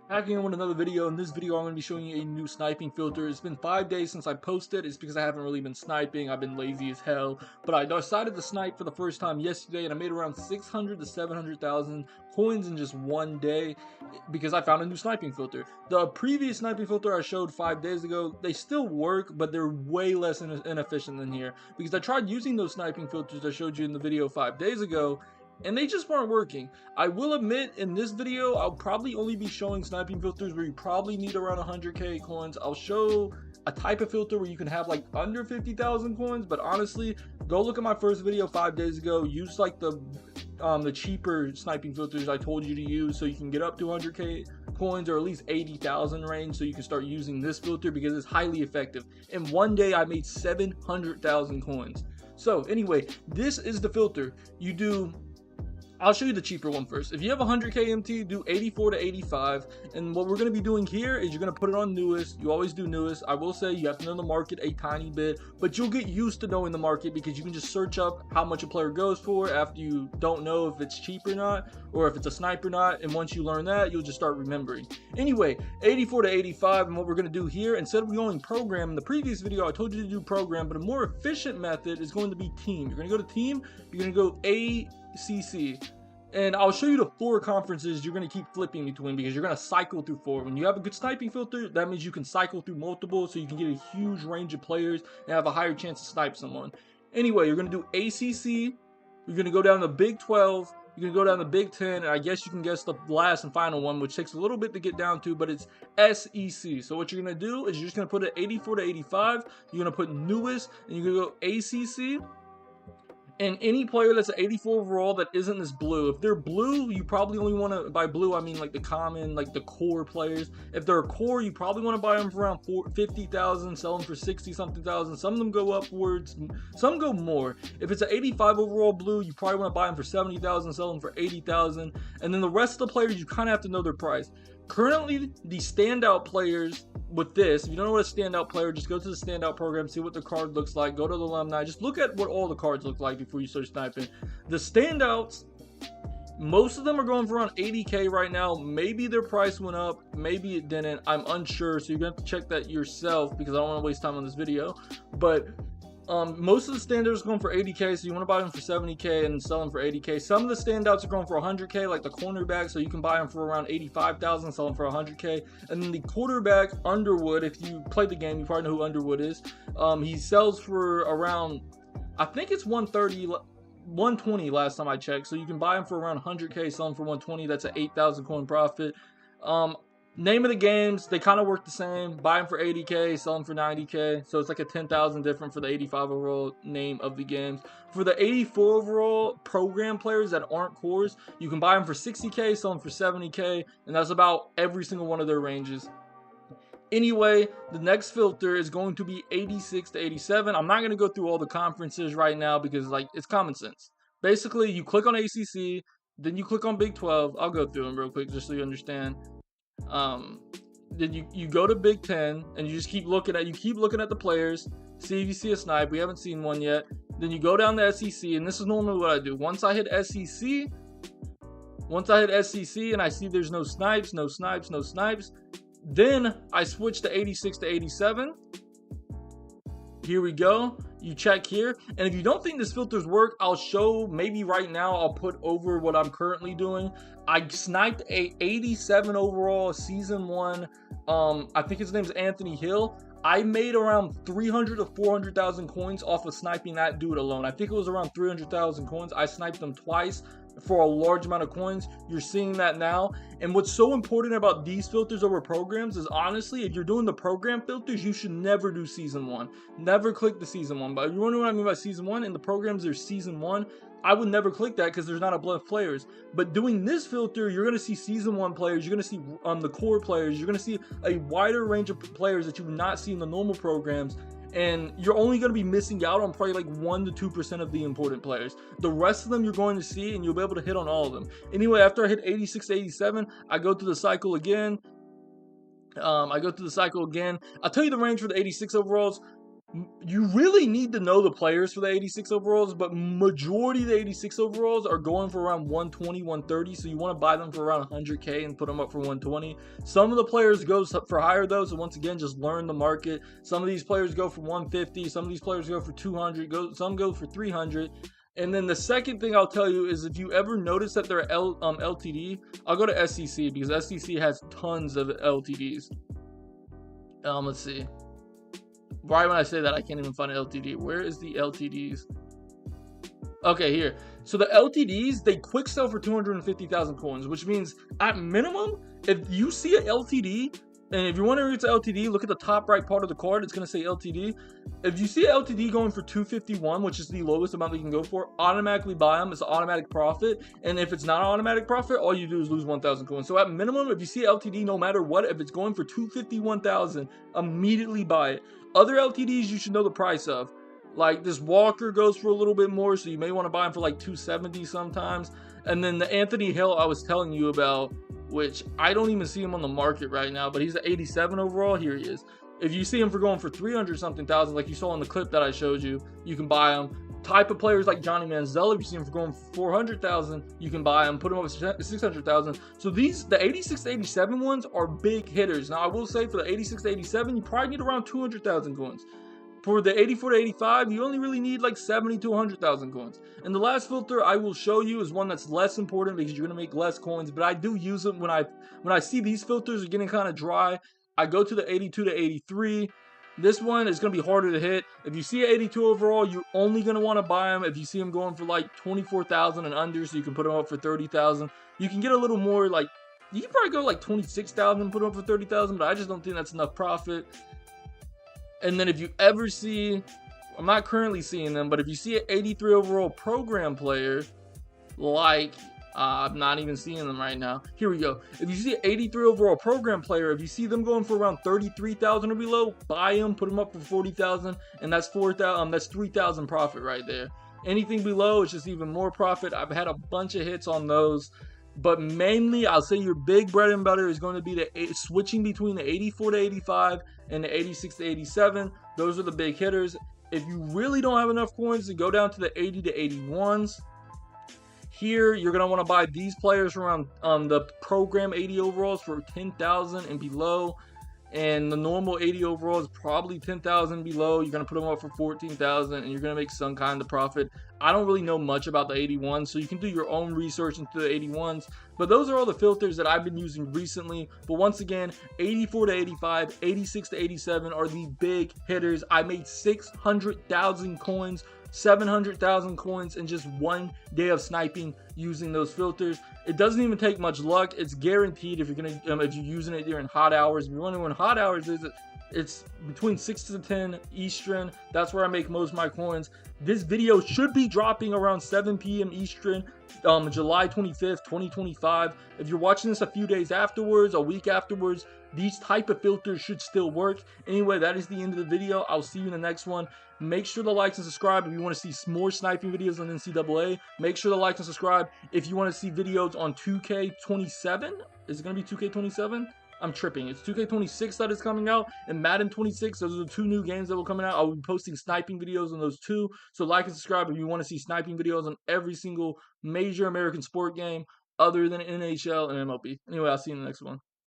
Back in with another video. In this video, I'm going to be showing you a new sniping filter. It's been 5 days since I posted. It's because I haven't really been sniping. I've been lazy as hell. But I decided to snipe for the first time yesterday, and I made around 600 to 700,000 coins in just one day because I found a new sniping filter. The previous sniping filter I showed 5 days ago, they still work, but they're way less inefficient than here because I tried using those sniping filters I showed you in the video 5 days ago, and they just weren't working. I will admit, in this video, I'll probably only be showing sniping filters where you probably need around 100k coins. I'll show a type of filter where you can have like under 50,000 coins, but honestly, go look at my first video 5 days ago. Use like the cheaper sniping filters I told you to use so you can get up to 100k coins, or at least 80,000 range, so you can start using this filter because it's highly effective. In one day, I made 700,000 coins. So anyway, this is the filter. I'll show you the cheaper one first. If you have 100k MT, do 84 to 85. And what we're going to be doing here is you're going to put it on newest. You always do newest. I will say you have to know the market a tiny bit, but you'll get used to knowing the market because you can just search up how much a player goes for after you don't know if it's cheap or not, or if it's a snipe or not. And once you learn that, you'll just start remembering. Anyway, 84 to 85. And what we're going to do here, instead of going program, in the previous video, I told you to do program, but a more efficient method is going to be team. You're going to go to team. You're going to go ACC. And I'll show you the 4 conferences you're going to keep flipping between because you're going to cycle through 4. When you have a good sniping filter, that means you can cycle through multiple, so you can get a huge range of players and have a higher chance to snipe someone. Anyway, you're going to do ACC, you're going to go down the Big 12, you're going to go down the Big 10, and I guess you can guess the last and final one, which takes a little bit to get down to, but it's SEC. So what you're going to do is you're just going to put it 84 to 85, you're going to put newest, and you're going to go ACC. And any player that's an 84 overall that isn't this blue, if they're blue, you probably only want to, by blue I mean like the common, like the core players. If they're a core, you probably want to buy them for around 50,000, sell them for 60 something thousand. Some of them go upwards, some go more. If it's an 85 overall blue, you probably want to buy them for 70,000, sell them for 80,000. And then the rest of the players, you kind of have to know their price. Currently, the standout players with this, if you don't know what a standout player, just go to the standout program, see what the card looks like, go to the alumni, just look at what all the cards look like before you start sniping. The standouts, most of them are going for around 80k right now. Maybe their price went up, maybe it didn't, I'm unsure, so you're gonna have to check that yourself because I don't want to waste time on this video. But most of the standouts are going for 80k, so you want to buy them for 70k and sell them for 80k. Some of the standouts are going for 100k, like the cornerback, so you can buy them for around 85,000, sell them for 100k. And then the quarterback, Underwood, if you played the game, you probably know who Underwood is. He sells for around, I think it's 120 last time I checked, so you can buy them for around 100k, sell them for 120. That's an 8,000 coin profit. Name of the games, they kind of work the same. Buy them for 80k, sell them for 90k. So it's like a 10,000 different for the 85 overall name of the games. For the 84 overall program players that aren't cores, you can buy them for 60k, sell them for 70k, and that's about every single one of their ranges. Anyway, the next filter is going to be 86 to 87. I'm not going to go through all the conferences right now because like it's common sense. Basically, you click on ACC, then you click on Big 12. I'll go through them real quick just so you understand. Then you go to Big 10 and you just keep looking at the players, see if you see a snipe. We haven't seen one yet. Then you go down to SEC, and this is normally what I do. Once I hit SEC and I see there's no snipes, then I switch to 86 to 87. Here we go. You check here, and if you don't think this filters work, I'll show, maybe right now I'll put over what I'm currently doing. I sniped a 87 overall season 1. I think his name's Anthony Hill. I made around 300 to 400,000 coins off of sniping that dude alone. I think it was around 300,000 coins. I sniped him twice for a large amount of coins. You're seeing that now. And what's so important about these filters over programs is, honestly, if you're doing the program filters, you should never do season 1. Never click the season 1. But you want to know what I mean by season 1? In the programs, there's season 1. I would never click that because there's not a blood of players. But doing this filter, you're going to see season 1 players, you're going to see the core players, you're going to see a wider range of players that you would not see in the normal programs. And you're only going to be missing out on probably like 1 to 2% of the important players. The rest of them you're going to see, and you'll be able to hit on all of them. Anyway, after I hit 86 to 87, I go through the cycle again. I'll tell you the range for the 86 overalls. You really need to know the players for the 86 overalls, but majority of the 86 overalls are going for around 120, 130, so you want to buy them for around 100K and put them up for 120. Some of the players go for higher though, so once again, just learn the market. Some of these players go for 150, some of these players go for 200, some go for 300. And then the second thing I'll tell you is if you ever notice that they're LTD, I'll go to SEC because SEC has tons of LTDs. Let's see. Right when I say that, I can't even find an LTD. Where is the LTDs? Okay, here. So the LTDs, they quick sell for 250,000 coins, which means at minimum, if you see an LTD, and if you're wondering if it's an LTD, look at the top right part of the card. It's going to say LTD. If you see an LTD going for 251, which is the lowest amount that you can go for, automatically buy them. It's an automatic profit. And if it's not an automatic profit, all you do is lose 1,000 coins. So at minimum, if you see LTD, no matter what, if it's going for 251,000, immediately buy it. Other LTDs you should know the price of. Like this Walker goes for a little bit more, so you may want to buy him for like 270 sometimes. And then the Anthony Hill I was telling you about, which I don't even see him on the market right now, but he's an 87 overall. Here he is. If you see him for going for 300 something thousand, like you saw in the clip that I showed you, you can buy him. Type of players like Johnny Manziel, if you see him for going for 400,000, you can buy him, put him up at 600,000. So the 86 to 87 ones are big hitters. Now I will say for the 86 to 87, you probably need around 200,000 coins. For the 84 to 85, you only really need like 70 to 100,000 coins. And the last filter I will show you is one that's less important because you're going to make less coins, but I do use them when I see these filters are getting kind of dry. I go to the 82 to 83. This one is going to be harder to hit. If you see an 82 overall, you're only going to want to buy them if you see them going for like 24,000 and under, so you can put them up for 30,000. You can get a little more, like, you can probably go like 26,000 and put them up for 30,000, but I just don't think that's enough profit. And then if you ever see, I'm not currently seeing them, but if you see an 83 overall program player, like, I'm not even seeing them right now. Here we go. If you see an 83 overall program player, if you see them going for around 33,000 or below, buy them, put them up for 40,000, and that's 4,000. That's 3,000 profit right there. Anything below is just even more profit. I've had a bunch of hits on those, but mainly I'll say your big bread and butter is going to be the switching between the 84 to 85 and the 86 to 87. Those are the big hitters. If you really don't have enough coins to go down to the 80 to 81s, here you're going to want to buy these players around the program 80 overalls for 10,000 and below. And the normal 80 overall is probably 10,000 below. You're going to put them up for 14,000 and you're going to make some kind of profit. I don't really know much about the 81s, so you can do your own research into the 81s. But those are all the filters that I've been using recently. But once again, 84 to 85, 86 to 87 are the big hitters. I made 600,000 coins, 700,000 coins in just one day of sniping using those filters. It doesn't even take much luck. It's guaranteed if you're using it during hot hours. If you're wondering when hot hours is, it's between 6 to 10 Eastern. That's where I make most of my coins. This video should be dropping around 7 p.m. Eastern, July 25th, 2025. If you're watching this a few days afterwards, a week afterwards, these type of filters should still work. Anyway, that is the end of the video. I'll see you in the next one. Make sure to like and subscribe if you want to see more sniping videos on NCAA. Make sure to like and subscribe if you want to see videos on 2K27. Is it going to be 2K27? I'm tripping. It's 2K26 that is coming out, and Madden 26. Those are the two new games that will come out. I will be posting sniping videos on those two. So like and subscribe if you want to see sniping videos on every single major American sport game other than NHL and MLB. Anyway, I'll see you in the next one.